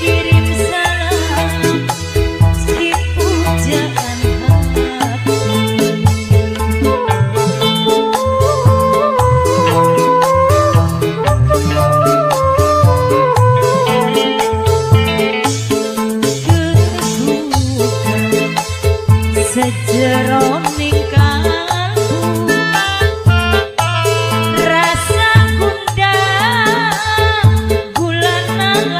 Kirim salam si pujaan hati. Kebuka sejeroning kalbu, rasa gundah gulanan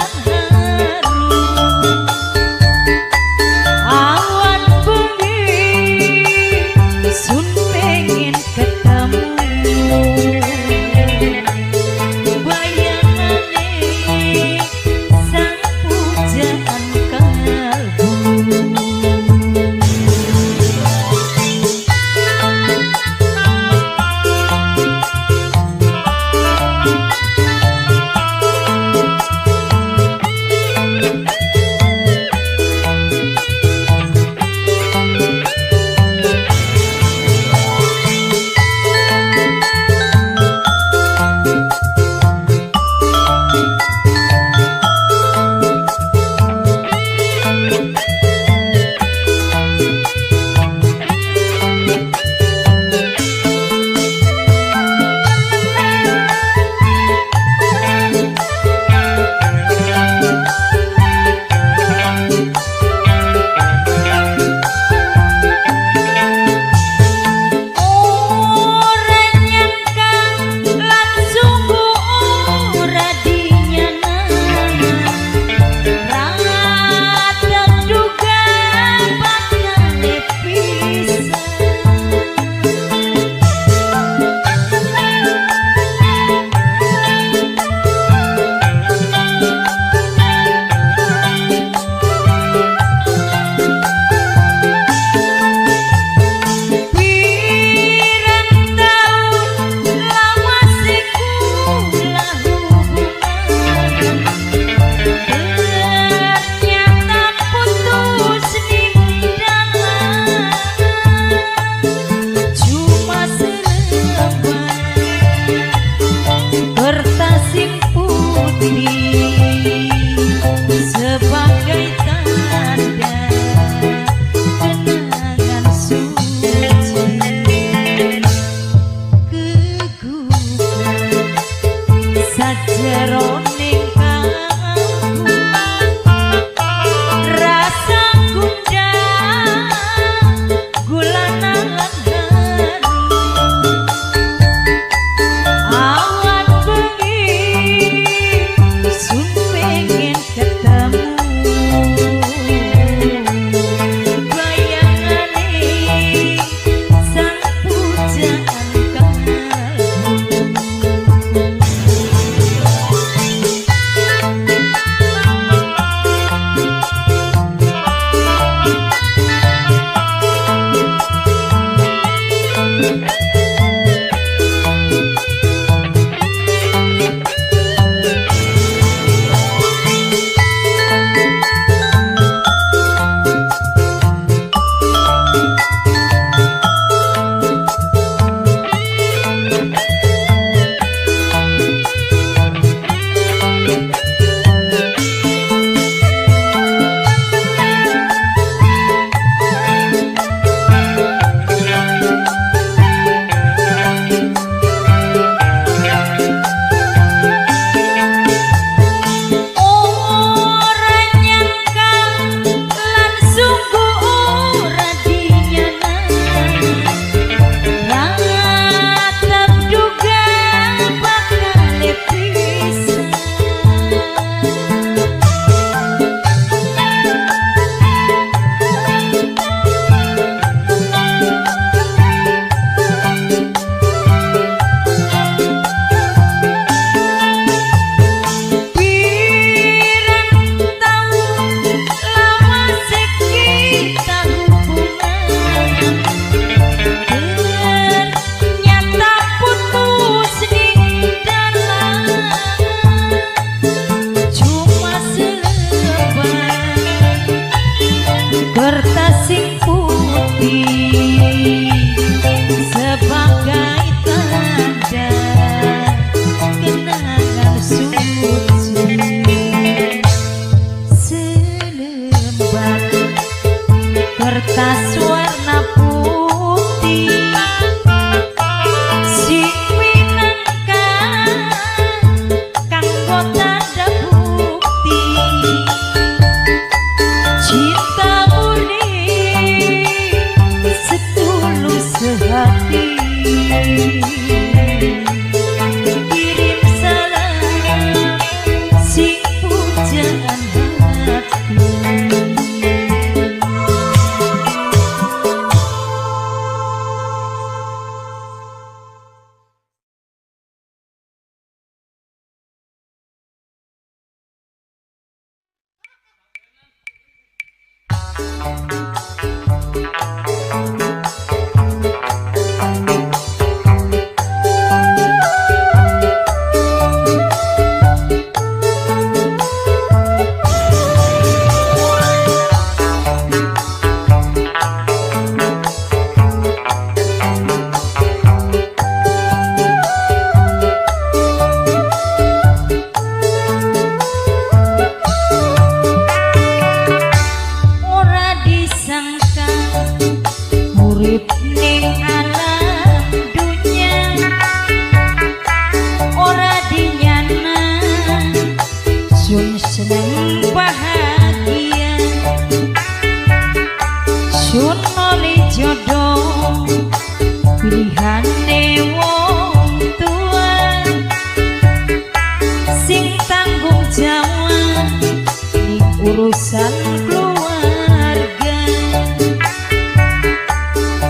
urusan keluarga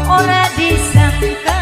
ora disangka.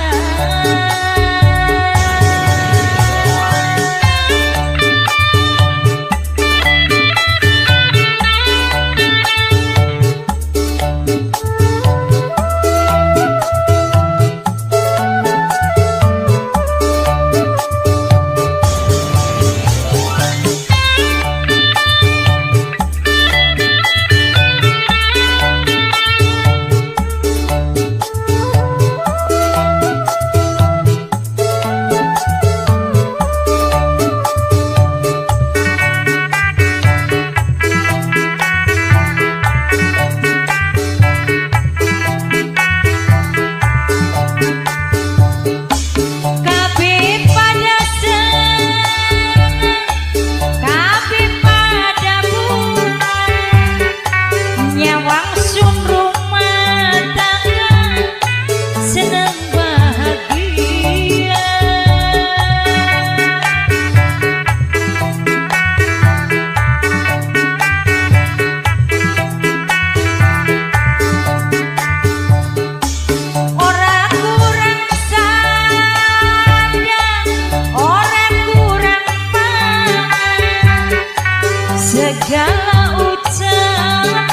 Segala ucapan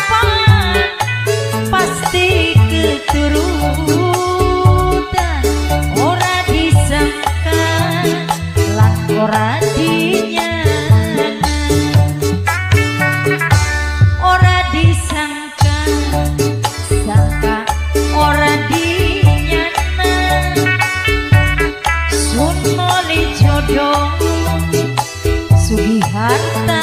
pasti keturutan, ora disangka lan ora dinyana, ora disangka sangka ora dinyana. Sun moli jodoh sugih harta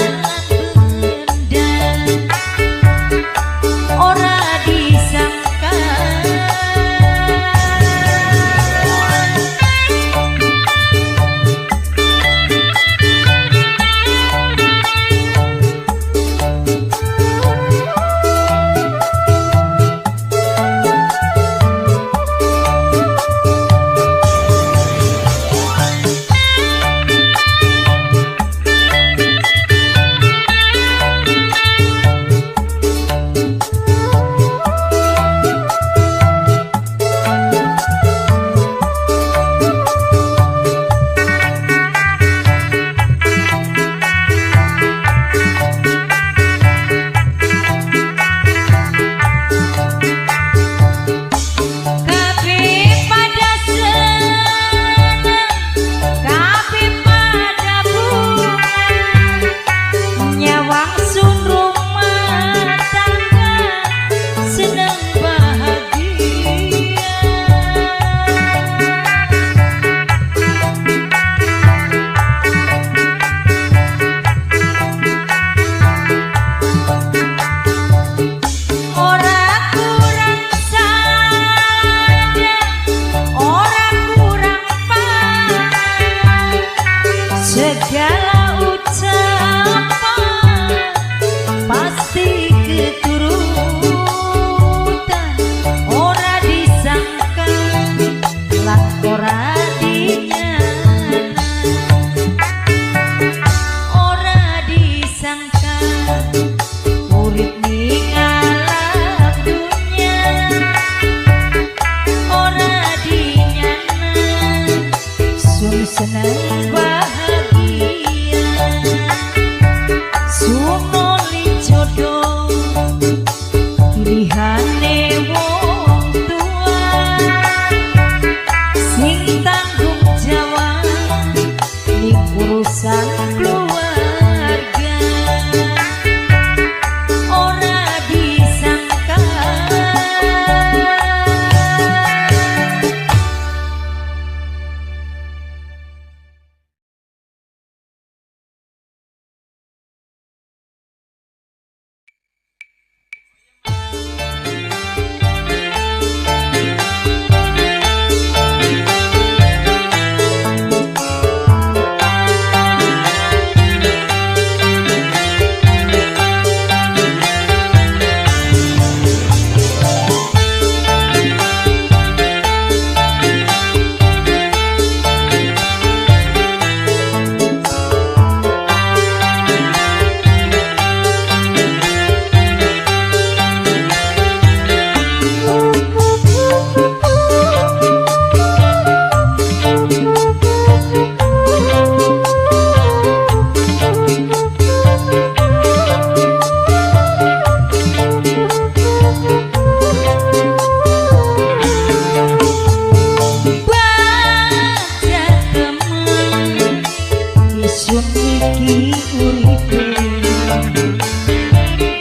uripe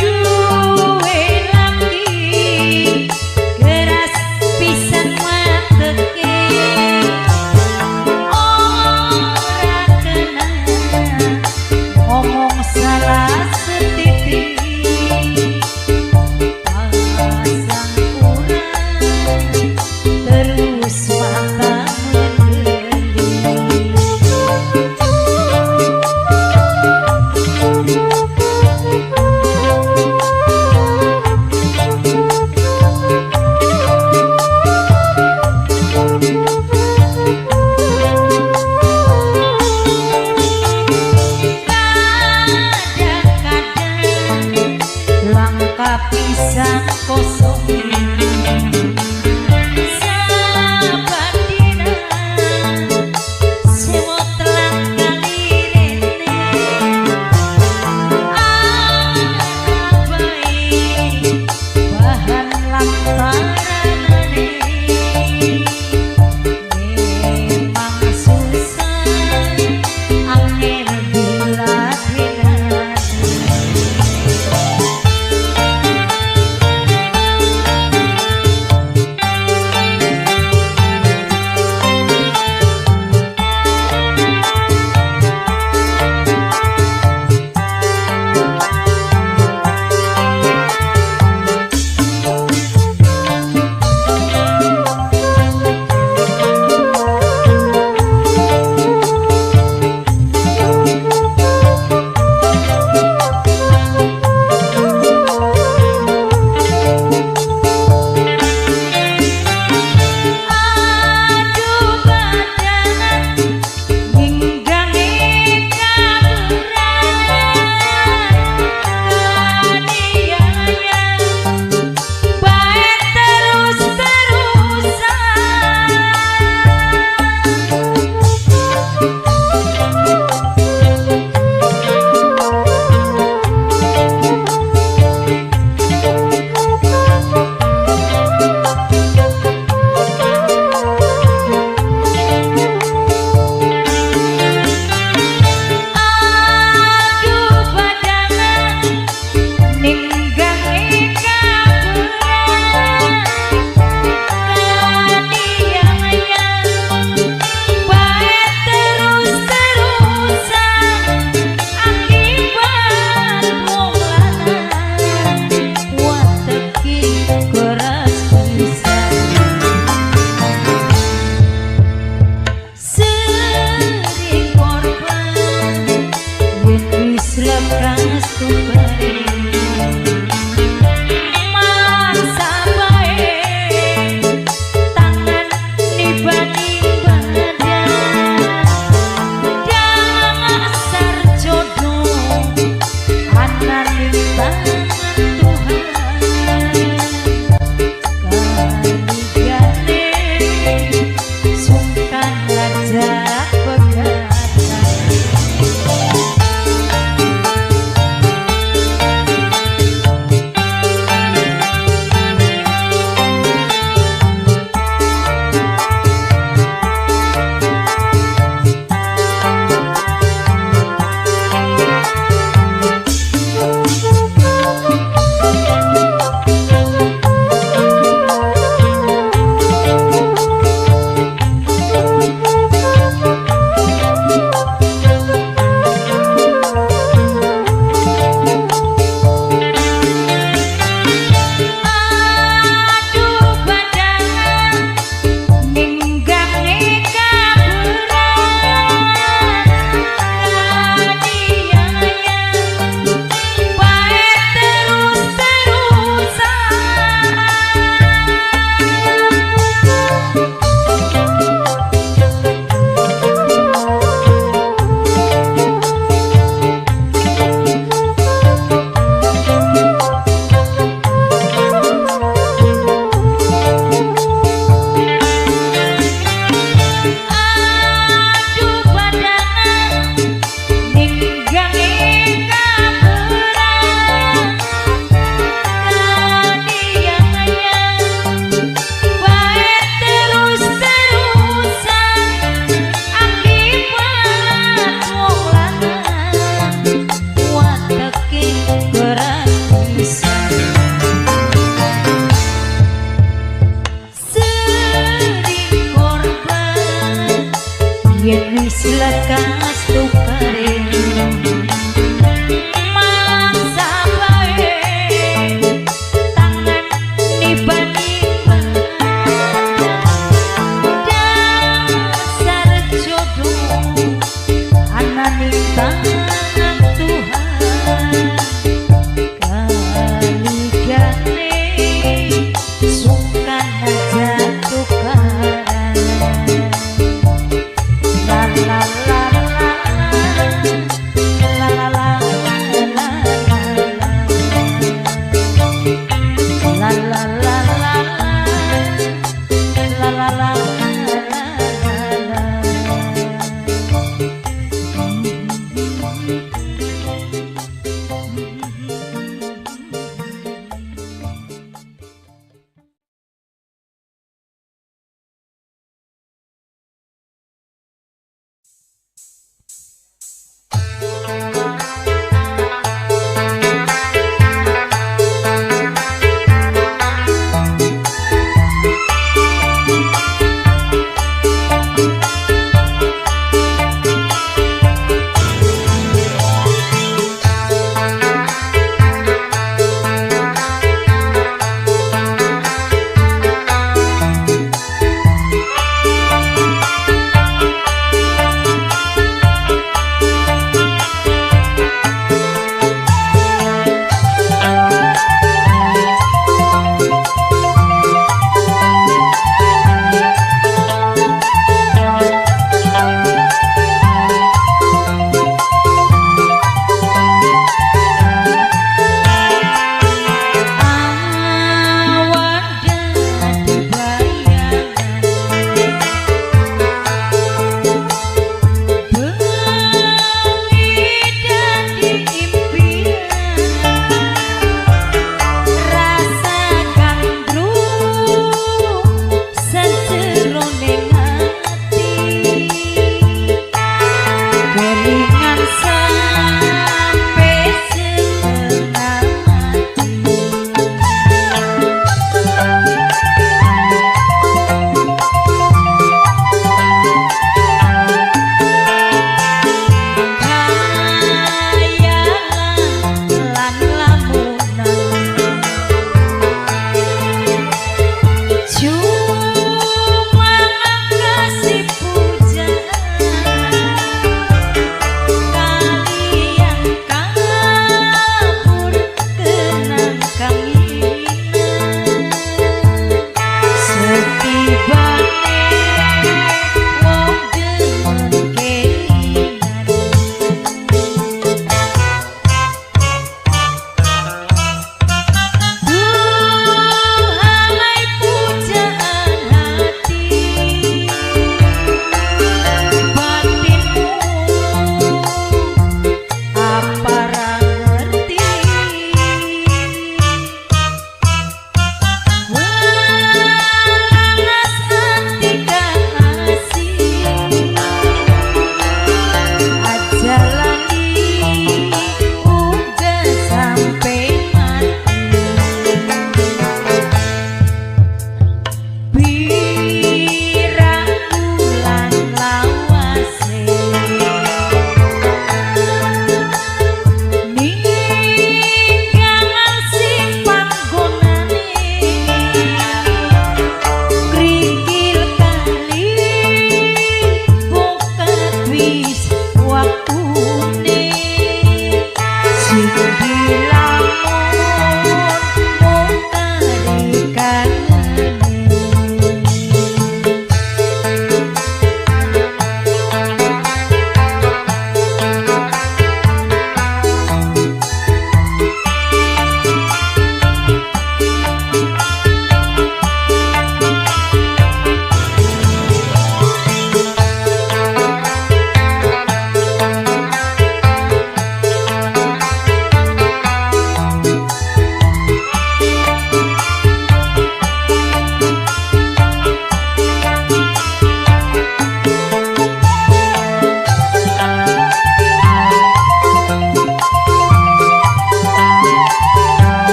duwe laki keras pisan wateke ora kena ngomong salah setitik pasang kurang terus mata pisang kosong sabadina semua telah kali rene baik bahan lantaranane memang susah angin bila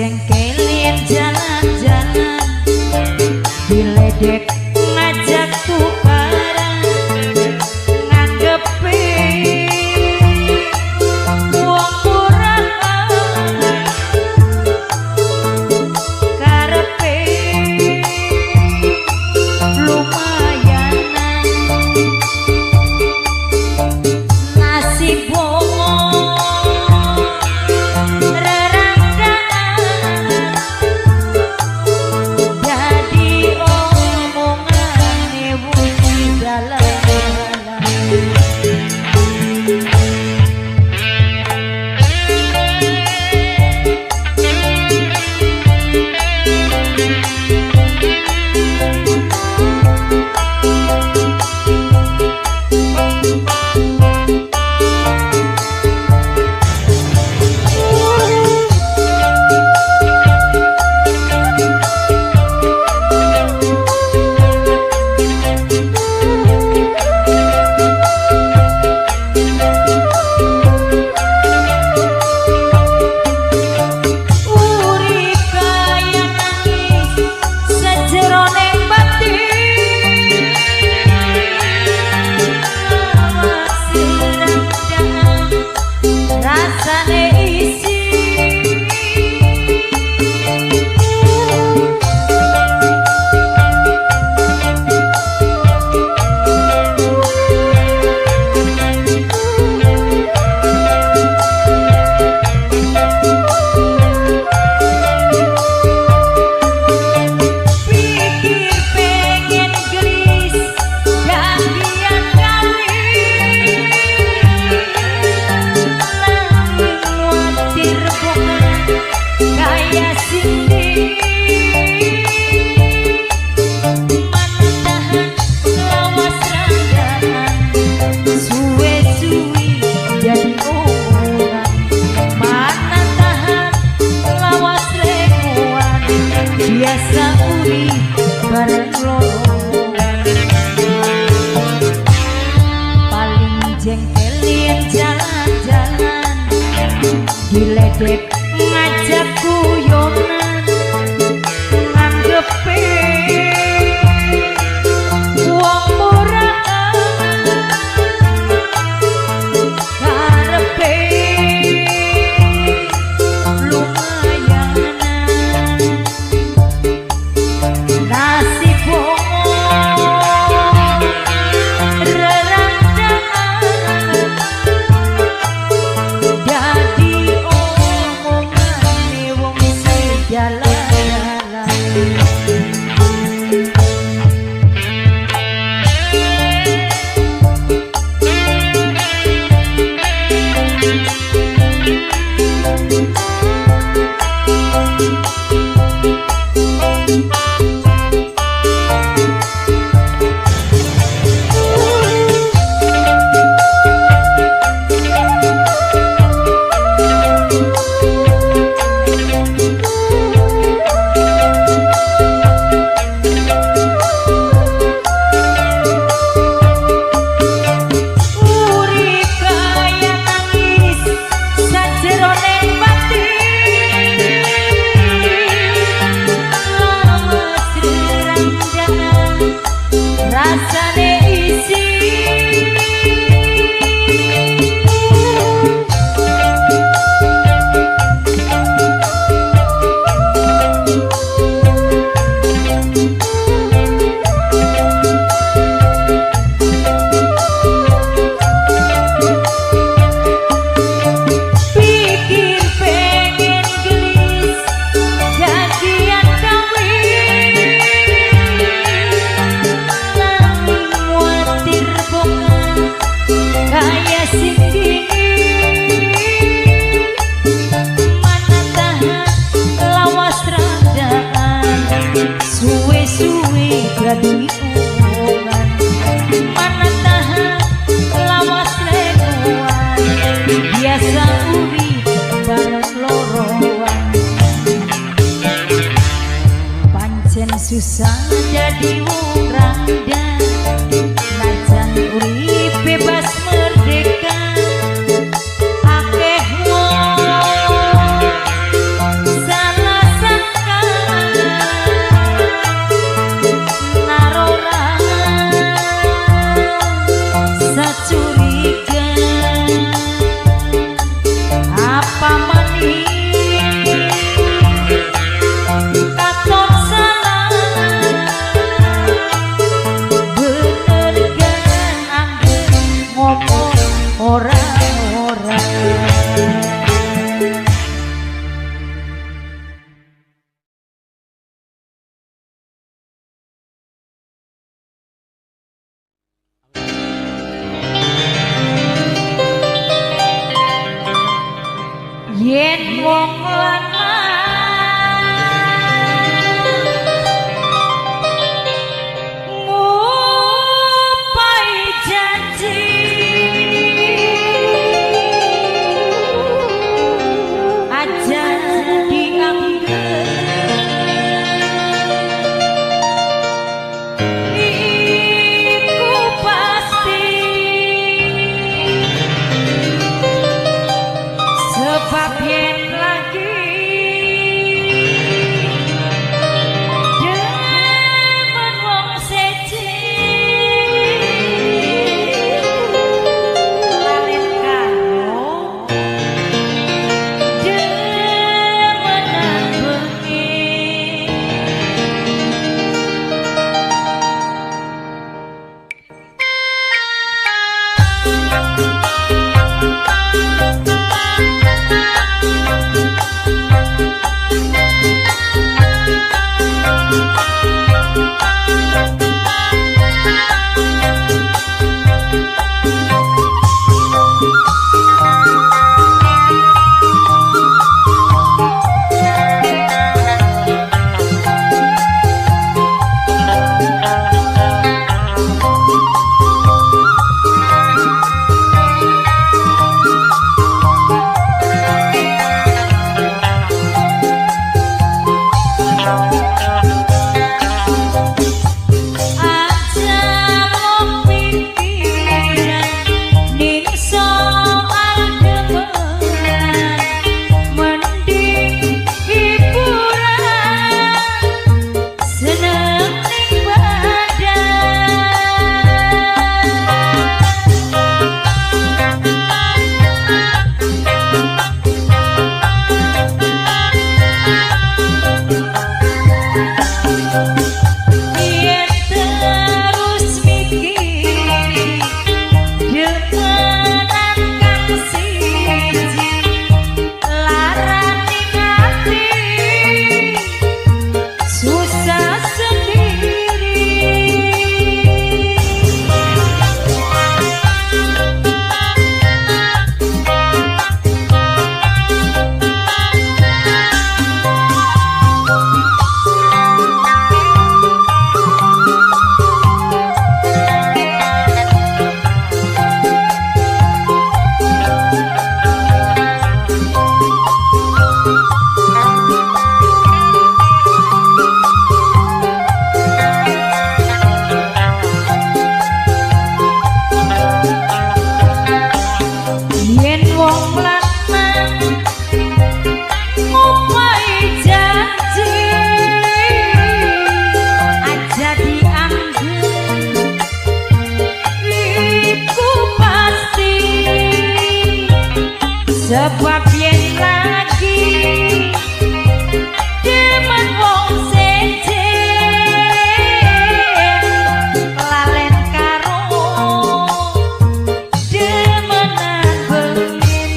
jengkelin jalan-jalan, diledek ngajak tukaran, nganggepi wong murah karepe lumayanan nasib biasa uri bareng loroan, paling jengkelin jalan-jalan, diledek ngajak guyonan, nganggepi wong murah karepe jadi omongan, mana tahan lawas lenuan, biasa uri bareng loroan, pancen susah jadi wong randa, najan uri bebas merdeka, akeh wong salah yen wong lanang ngupai janji aja dianggap iku pasti sebab yen lagi demen wong seji lalen karo demenan bengi. Sebab yen lagi demen wong seje lalen karo demenan bengin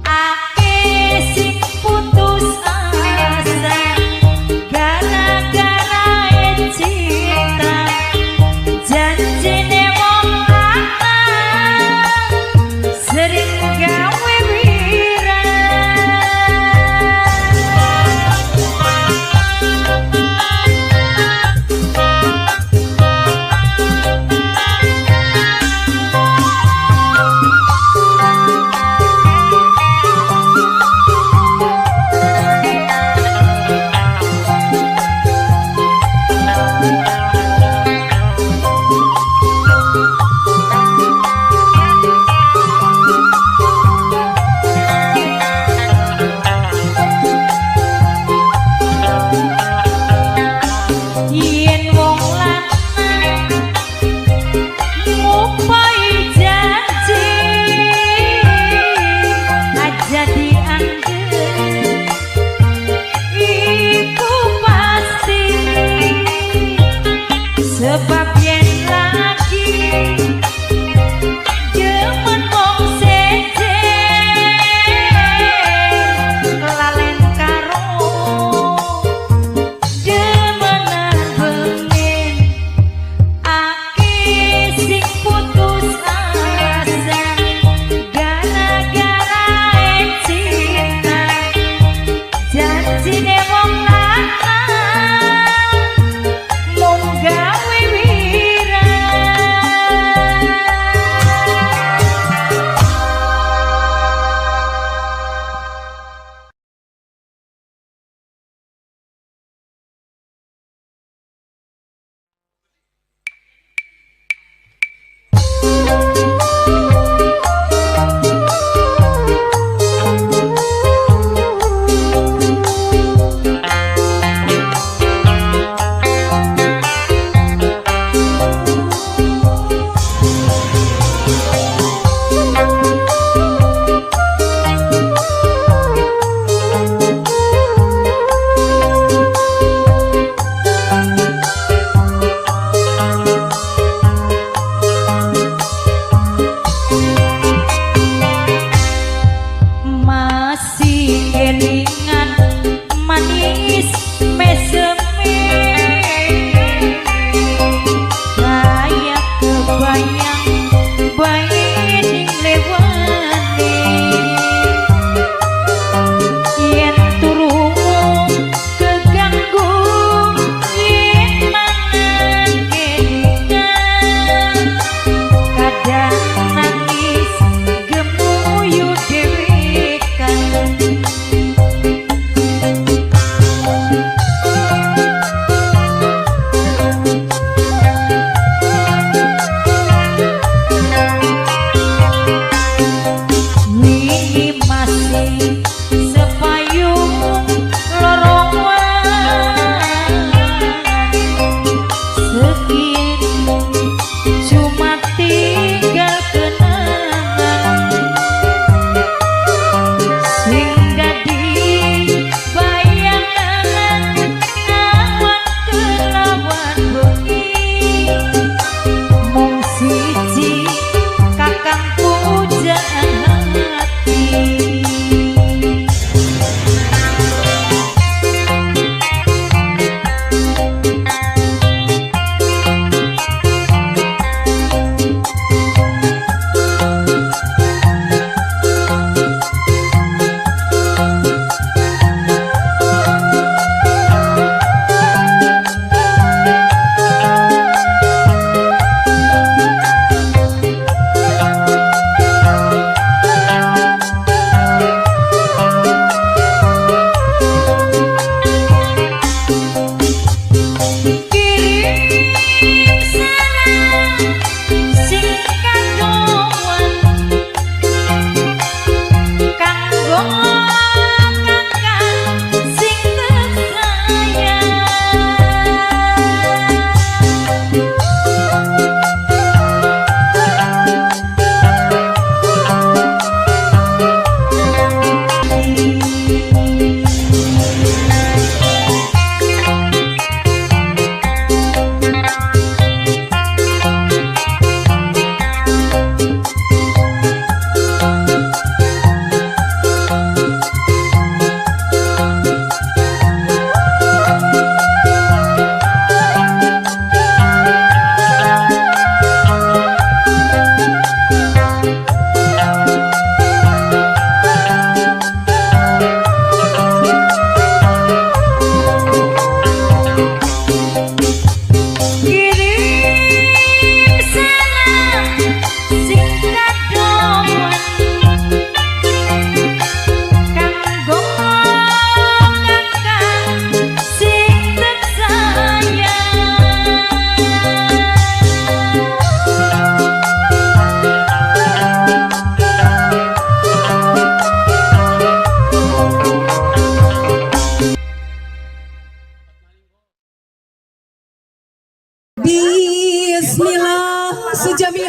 ake sing putus asa gara-gara cinta janjine wong lanang sering gawe wira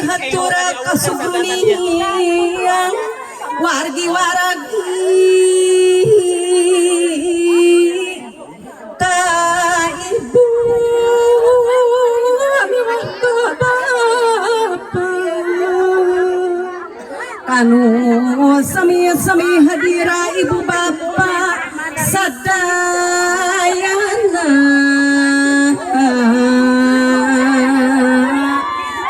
hatura kasuguniang wargi waragi ka ibu miwah ka bapa kanu sami-sami hadira ibu bapa sadayana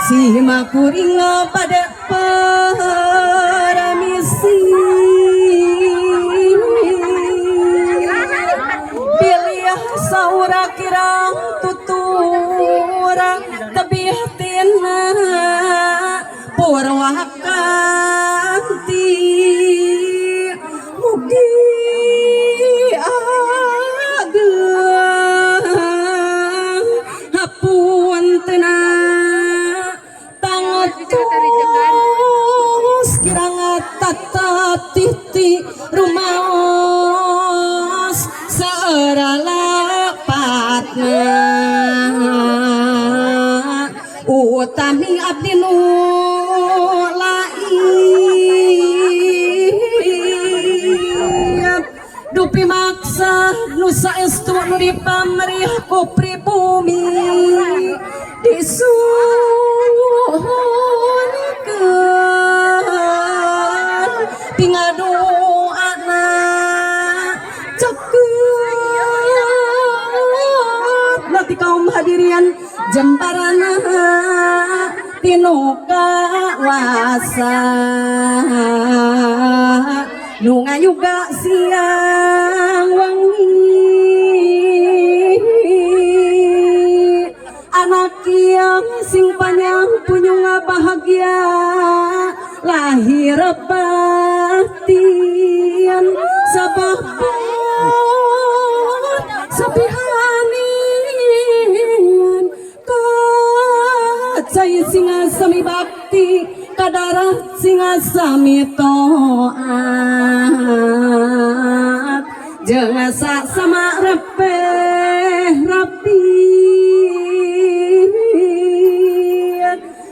si makuring pada paramisi pilih saura kirang tutura tebih tina purwakanti mugi ageng hapuntenna tangatos kirang tata titi rumaos saeralapatna utami abdi nu lain dupi maksa nu saestu nu dipamrih ku pribumi disuhunkeun pingadoana ceket nanti kaum hadirian jemparana tinu kawasa nu ngayuga siang wangi anak yang sing panjang punyung bahagia lahir batin sababot sabihanian kacai singa sami bakti kadara singa sami toat jeung sama repeh rapi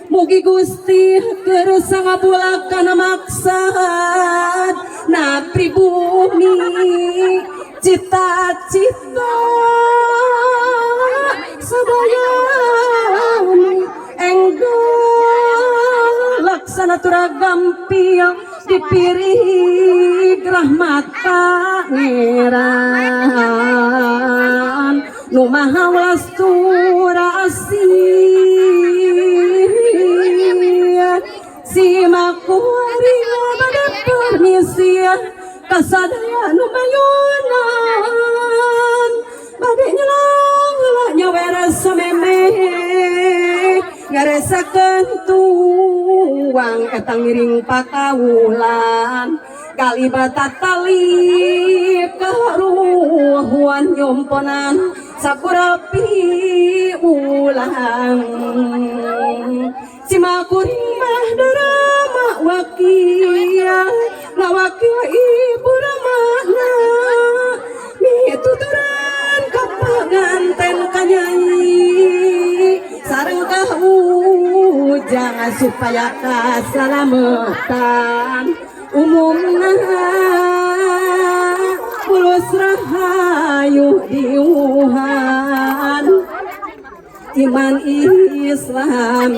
mugi Gusti keur sangabulakan maksad na pribumi cita-cita sadaya enggal laksana turagampi dipirig rahmat pangeran nu maha welas turasi si makuring pada permisi kasadaya nu mayunan bade nyelang nyawer sameme ngaresakeun tuang eta ngiring pakawulan kalibata tali karuhuan nyomponan sakurapi ulang si makuring mah darama wakia ngawakil ibu ramana mituturan kapanganten kanyai sareng kahujang supaya kasalamatan umumna mulus rahayu diuhan iman Islam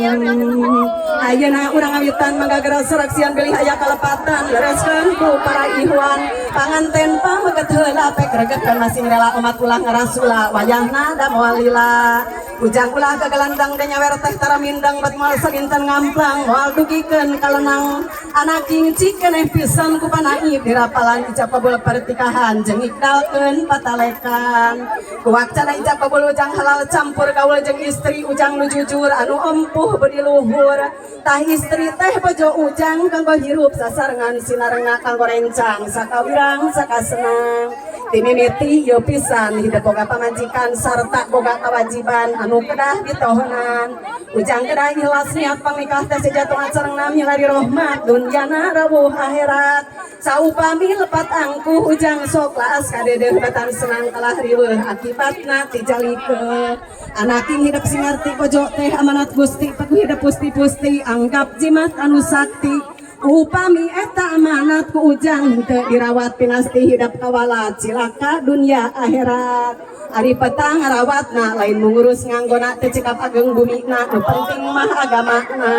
ayeuna urang awitan mangga saraksian bilih aya kalepatan lereskeun ku para ikhwan panganten pamaget heula pek regekeun masing rela umat ulah ngarasula wayahna da moal lila ujang ulah gagelandang da nyawer teh tara mindang bat moal saginten ngamplang moal dugikeun kalenang anak cingci keneh pisan ku panaib dirapalan ijab kabul pertikahan jeung ikdalkeun patalekan ku wacana ijab kabul ujang halal campur gaul jeung istri ujang nu jujur anu empuh bedi luhur tah istri teh bojo ujang kanggo hirup sasarengan sinarengna kanggo rencang sakawirang sakasenang timimiti ieu pisan hidup boga pamajikan sarta boga kewajiban anu kedah ditoheunan ujang kedah ikhlas niat pangnikah teh sejatuhan sareng nami lari rahmat dunyana rawuh akhirat saupami lepat angkuh ujang sok laas kadeudeung batan senang kalah riweuh akibatna tijalikeun anaking hidup sing ngarti pojok teh amanat Gusti paku hidup pusti-pusti anggap jimat anu sakti upami eta amanat ku ujang teu dirawat pinasti hidup kawalat cilaka dunia akhirat ari petang ngarawatna lain mengurus nganggona teu cekap ageng bumina nu penting mah agamana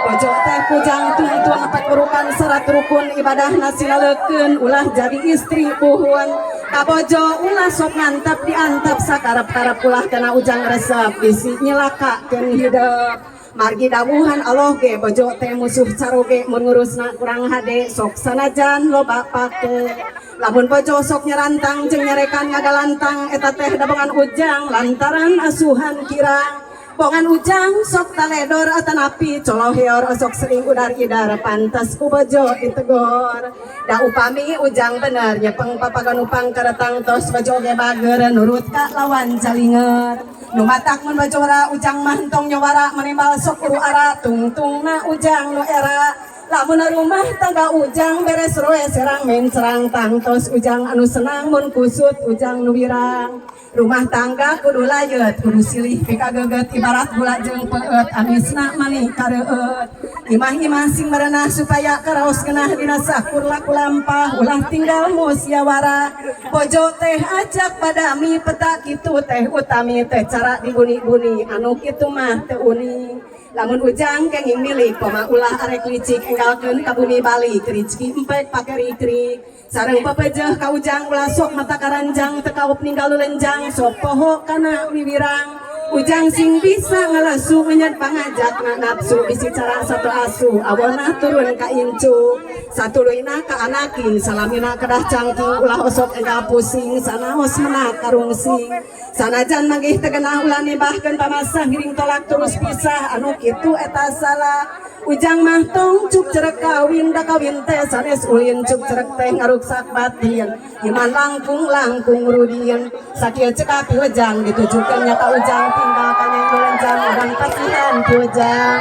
pojok teh kujang tuntun pakurukan syarat rukun ibadahna silalekeun ulah jadi istri puhun kabojo ulah sok ngantap diantap sakarep-karep ulah kana ujang resep bisi nyelakakeun hidup margi dawuhan Allah ge bojo teh musuh caroge mun ngurusna kurang hade sok sanajan loba pake lamun bojo sok nyerantang jeung nyarekan ngagalantang eta teh dabangan ujang lantaran asuhan kirang bongan ujang sok taledor atanapi coloh heor sok sering udar-idar pantas ku bojo ditegor da upami ujang bener nyepeng papaganupang karetang tos bojo ge bager nurut ka lawan jalinget nu matak mun bajora ujang mah entong nyawara manimbal sok uru ara tungtungna ujang nu era lamun rumah tangga ujang beres roe serang mencerang tangtos ujang anu senang mun kusut ujang nu wirang rumah tangga kudu layeut kudu silih pikageget ibarat gula jeung peut amisna mani kareueut imah-imah sing merenah supaya karaos genah dina sakur laku lampah ulah tinggal musiawara bojo teh ajak padami peta kitu teh utami teh cara diguni-guni anu kitu mah teu uni lamun ujang kenging milik pama ulah arek licik enggalkeun ka bumi Bali kericki empek pake rikrik sareng papejeh ka ujang ulah sok mata karanjang teu kaup ninggal lenjang sok poho kana wiwirang ujang sing bisa ngalasu menyet pangajak nafsu bisi cara satu asu awalna turun ka incu satuluyna ka anakin salamina kedah cangking ulah osok enggal pusing sanaos menak karungsing sanajan magih tegenah ulah nibahkeun pamasa giring tolak terus pisah anu kitu eta salah ujang mah tong cuk cerek kawin da kawin teh sanes ulin cuk cerek teh ngaruksak batin iman langkung rudin sakieu cekapi ujang ditujukeun nya ka ujang tinggal kanya dolenjang dan pasihan ti ujang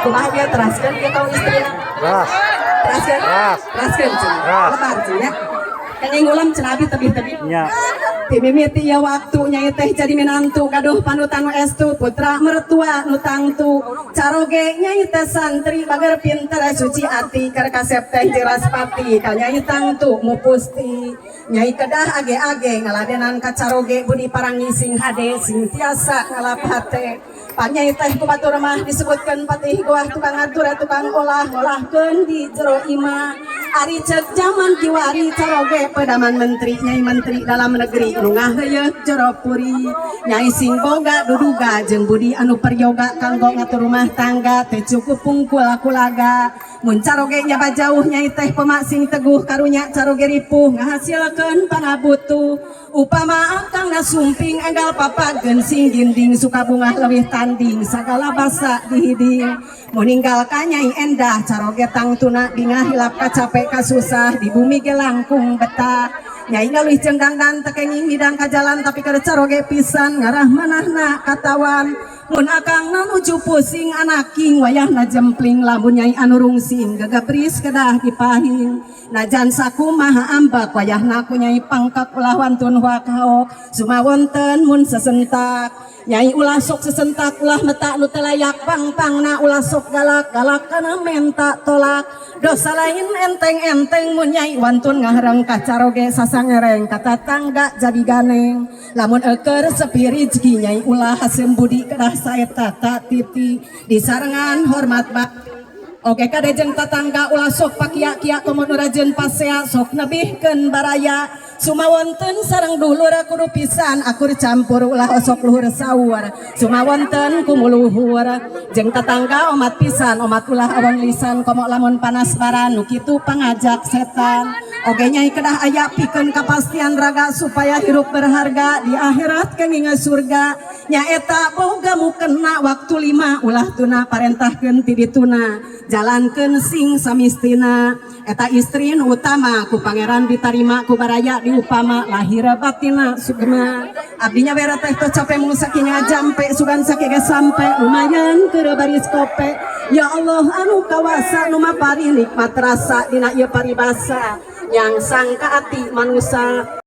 kumaha dia teraskeun ke kaum istrina teraskeun lebar cenah kenging ulam cenah abi tebih-tebih nya timimiti ya waktu nyai teh jadi menantu gaduh panutan estu putra mertua nu tangtu caroge nyai teh santri bager pinter suci ati keur kasep teh jelas pati ka nyai tangtu mupusti nyai kedah age-age ngaladenan ka caroge budi parangi sing hade sing tiasa ngalapate panyai teh ku batur mah disebutkeun patih goah tukang atur tukang olah-olahkeun di jero imah ari ceuk zaman kiwari caroge pedaman menteri nyai menteri dalam negeri nu ngaheuyeut jero puri nyai sing boga duduga jeung budi anu peryoga kanggo ngatur rumah tangga teh cukup pungkul kulaga mun caroge nyaba jauh nyai teh pemak sing teguh karunya caroge ripuh ngahasilkeun pangabutuh upama akang nasumping enggal papageun sing ginding suka bunga leuwih tanding sagala basa dihiding mun ninggal ka nyai endah caroge tangtuna dingah hilap kacape kasusah di bumi ge langkung betah nyai leuwih cenggangan tekenging midang ka jalan tapi keur caroge pisan ngarah manahna katawan mun akang nuju pusing anaking wayahna jempling lamun nyai anu rungsing gagabris kedah dipahing najan sakumaha ambak wayahna ku nyai pangkak ulah wantun wakaok sumawonten mun sesentak nyai ulah sok sesentak ulah meta nu teu layak pang-pangna ulah sok galak-galak kana menta tolak dosa lain enteng-enteng mun nyai wantun ngahareng ka caroge sasangereng kata tangga jadi ganeng lamun euker sepi rezeki nyai ulah hasim budi kedah saeta tak titi disarengan hormat bakti oke kade jeung tatangga ulah sok pakia-kia komo nu rajeun pasea sok nebihkeun baraya sumawonten sareng dulur kudu pisan akur campur ulah osok luhur saur sumawonten kumuluhur jeung tatangga omat pisan omat ulah awang lisan komo lamun panas baran nu kitu pangajak setan Oke nyai kedah aya pikeun kepastian raga supaya hirup berharga di akhirat kenging surga nyaeta boga mukena waktu 5 ulah tuna parentahkeun ti dituna jalankeun sing samistina eta istri nu utama ku pangeran ditarima ku baraya diupama lahir batina sugema abdinya bere teh teu capek mung sakinya jampe sugan sakege sampe lumayan keur baris kope ya Allah anu kawasa nu mapari nikmat rasa dina ieu paribasa yang sangka ati manusia